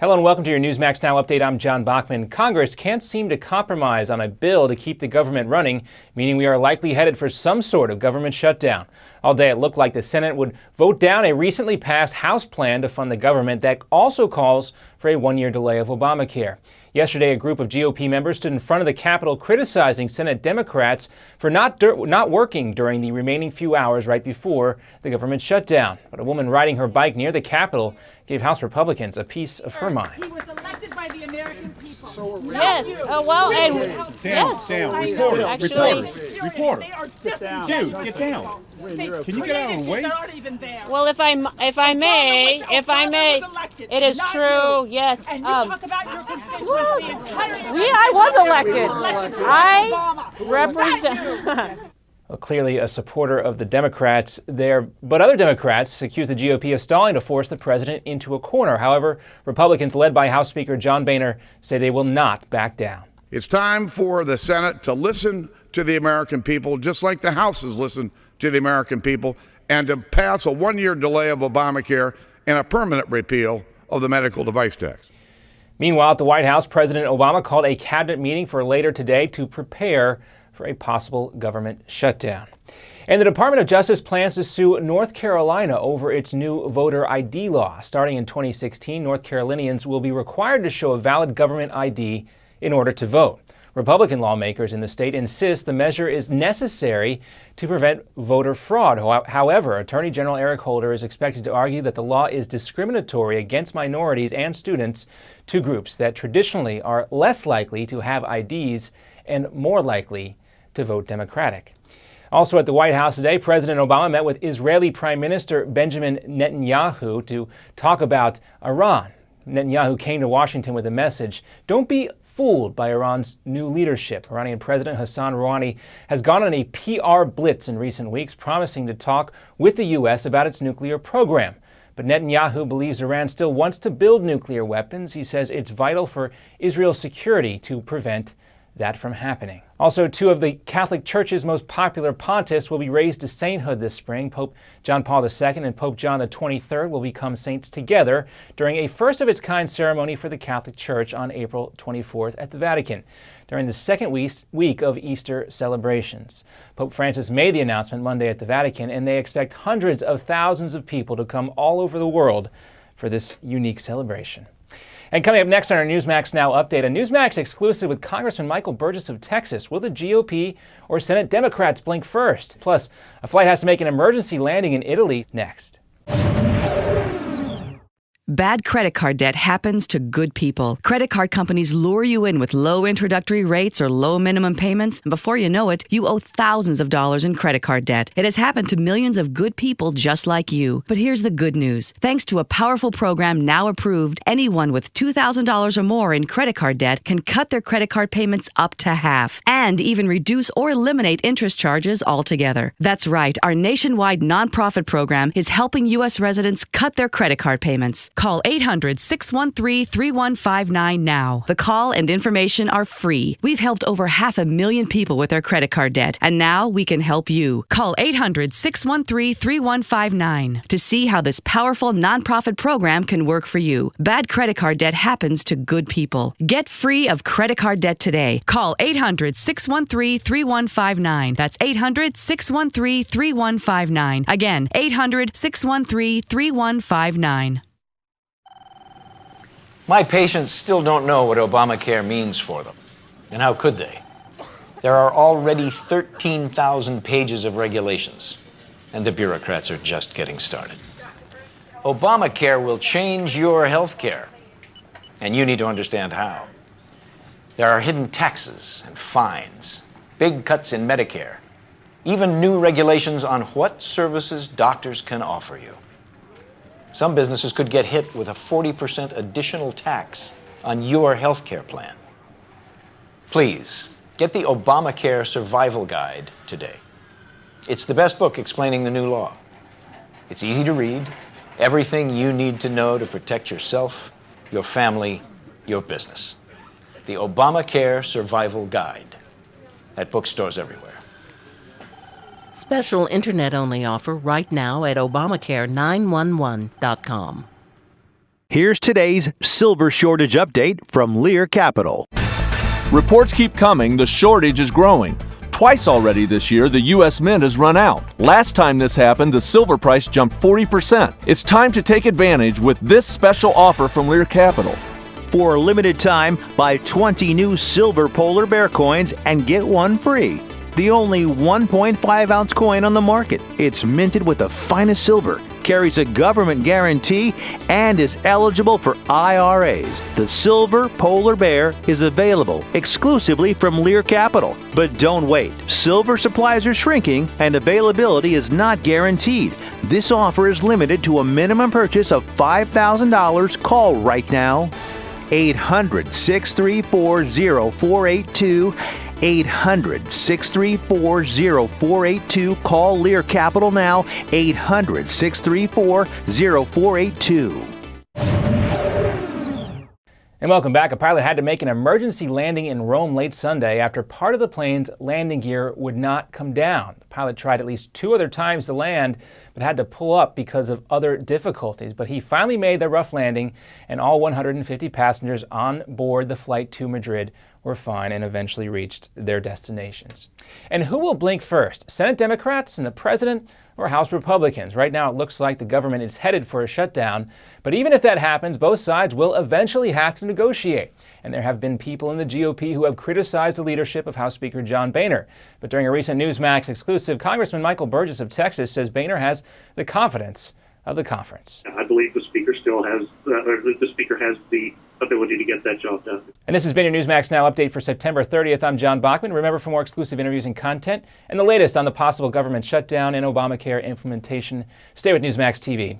Hello and welcome to your Newsmax Now update. I'm John Bachman. Congress can't seem to compromise on a bill to keep the government running, meaning we are likely headed for some sort of government shutdown. All day it looked like the Senate would vote down a recently passed House plan to fund the government that also calls for a one-year delay of Obamacare. Yesterday, a group of GOP members stood in front of the Capitol criticizing Senate Democrats for not working during the remaining few hours right before the government shutdown. But a woman riding her bike near the Capitol gave House Republicans a piece of her mind. He was elected by the American people. Yes. Well, and yes. Reporter. Actually, Reporter. They are disengaged. Dude, get down. Can you get out of the way? well, if I may, it is true. Yes. And you talk about your constituency entirely. I was elected. I represent. Well, clearly a supporter of the Democrats there, but other Democrats accuse the GOP of stalling to force the president into a corner. However, Republicans led by House Speaker John Boehner say they will not back down. It's time for the Senate to listen to the American people, just like the House has listened to the American people, and to pass a one-year delay of Obamacare and a permanent repeal of the medical device tax. Meanwhile, at the White House, President Obama called a cabinet meeting for later today to prepare for a possible government shutdown. And the Department of Justice plans to sue North Carolina over its new voter ID law. Starting in 2016, North Carolinians will be required to show a valid government ID in order to vote. Republican lawmakers in the state insist the measure is necessary to prevent voter fraud. However, Attorney General Eric Holder is expected to argue that the law is discriminatory against minorities and students, two groups that traditionally are less likely to have IDs and more likely to vote Democratic. Also at the White House today, President Obama met with Israeli Prime Minister Benjamin Netanyahu to talk about Iran. Netanyahu came to Washington with a message: don't be fooled by Iran's new leadership. Iranian President Hassan Rouhani has gone on a PR blitz in recent weeks, promising to talk with the U.S. about its nuclear program. But Netanyahu believes Iran still wants to build nuclear weapons. He says it's vital for Israel's security to prevent that from happening. Also, two of the Catholic Church's most popular pontiffs will be raised to sainthood this spring. Pope John Paul II and Pope John XXIII will become saints together during a first-of-its-kind ceremony for the Catholic Church on April 24th at the Vatican, during the second week of Easter celebrations. Pope Francis made the announcement Monday at the Vatican, and they expect hundreds of thousands of people to come all over the world for this unique celebration. And coming up next on our Newsmax Now update, a Newsmax exclusive with Congressman Michael Burgess of Texas. Will the GOP or Senate Democrats blink first? Plus, a flight has to make an emergency landing in Italy next. Bad credit card debt happens to good people. Credit card companies lure you in with low introductory rates or low minimum payments, and before you know it, you owe thousands of dollars in credit card debt. It has happened to millions of good people just like you. But here's the good news. Thanks to a powerful program now approved, anyone with $2,000 or more in credit card debt can cut their credit card payments up to half and even reduce or eliminate interest charges altogether. That's right. Our nationwide nonprofit program is helping U.S. residents cut their credit card payments. Call 800-613-3159 now. The call and information are free. We've helped over 500,000 people with their credit card debt, and now we can help you. Call 800-613-3159 to see how this powerful nonprofit program can work for you. Bad credit card debt happens to good people. Get free of credit card debt today. Call 800-613-3159. That's 800-613-3159. Again, 800-613-3159. My patients still don't know what Obamacare means for them. And how could they? There are already 13,000 pages of regulations, and the bureaucrats are just getting started. Obamacare will change your health care, and you need to understand how. There are hidden taxes and fines, big cuts in Medicare, even new regulations on what services doctors can offer you. Some businesses could get hit with a 40% additional tax on your health care plan. Please, get the Obamacare Survival Guide today. It's the best book explaining the new law. It's easy to read, everything you need to know to protect yourself, your family, your business. The Obamacare Survival Guide, at bookstores everywhere. Special internet-only offer right now at Obamacare911.com. Here's today's silver shortage update from Lear Capital. Reports keep coming, the shortage is growing. Twice already this year, the U.S. Mint has run out. Last time this happened, the silver price jumped 40%. It's time to take advantage with this special offer from Lear Capital. For a limited time, buy 20 new silver polar bear coins and get one free. The only 1.5 ounce coin on the market. It's minted with the finest silver, carries a government guarantee, and is eligible for IRAs. The silver polar bear is available exclusively from Lear Capital. But don't wait. Silver supplies are shrinking and availability is not guaranteed. This offer is limited to a minimum purchase of $5,000. Call right now. 800-634-0482. 800-634-0482. Call Lear Capital now. 800-634-0482. And welcome back. A pilot had to make an emergency landing in Rome late Sunday after part of the plane's landing gear would not come down. The pilot tried at least 2 other times to land, but had to pull up because of other difficulties. But he finally made the rough landing, and all 150 passengers on board the flight to Madrid were fine and eventually reached their destinations. And who will blink first? Senate Democrats and the president, or House Republicans? Right now it looks like the government is headed for a shutdown, but even if that happens, both sides will eventually have to negotiate. And there have been people in the GOP who have criticized the leadership of House Speaker John Boehner. But during a recent Newsmax exclusive, Congressman Michael Burgess of Texas says Boehner has the confidence of the conference. I believe the speaker still has, the speaker has the ability to get that job done. And this has been your Newsmax Now update for September 30th. I'm John Bachman. Remember, for more exclusive interviews and content and the latest on the possible government shutdown and Obamacare implementation, stay with Newsmax TV.